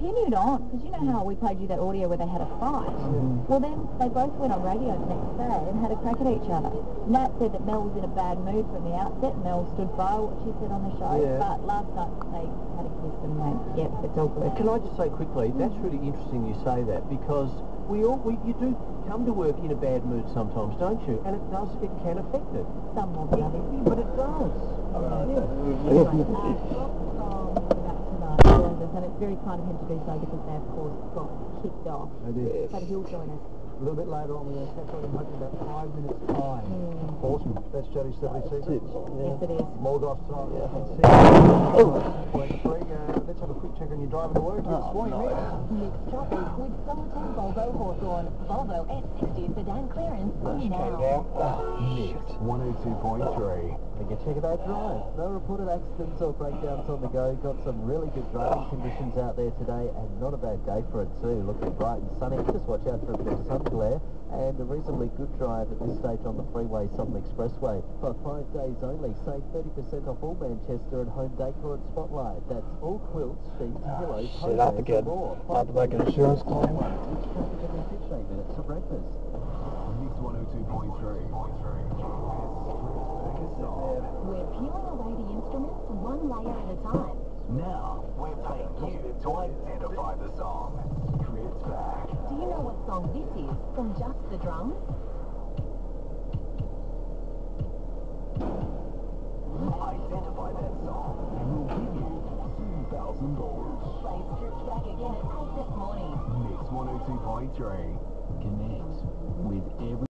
continued on, because you know how we played you that audio where they had a fight? Well, then they both went on radio the next day and had a crack at each other. Nat said that Mel was in a bad mood from the outset. Mel stood by what she said on the show, but last night they had a kiss and went, yep, it's all good. Can I just say quickly, that's really interesting you say that, because you do come to work in a bad mood sometimes, don't you? And it can affect it. Some more than others. But it does. And it's very kind of him to do so because they, of course, got kicked off. It is. But he'll join us. A little bit later on, we're going to catch on in hopefully about 5 minutes' time. Awesome. That's Jodie's 76. Yes, it is. Morgoth's time. Let's have a quick check on your driving to work. This morning, Mixed traffic with Summerton Volvo Hawthorne. Volvo S60 sedan clearance now. Mix 102.3. And you check it out drive. No reported accidents or breakdowns on the go. Got some really good driving conditions out there today, and not a bad day for it too. Looking bright and sunny. Just watch out for a bit of sun glare, and a reasonably good drive at this stage on the freeway Southern Expressway. For 5 days only, save 30% off all Manchester and home decor and Spotlight. That's all quilts, sheets, pillows, Shit up again. About to make an insurance claim. Every 15 minutes for breakfast. Mix 102.3. We're peeling away the instruments one layer at a time. Now, we're playing you to identify the song. It's back. Do you know what song this is from Just the Drums? Identify that song, and we'll give you $2,000. Play stripped back again at 8 this morning. Mix 102.3. Connect with every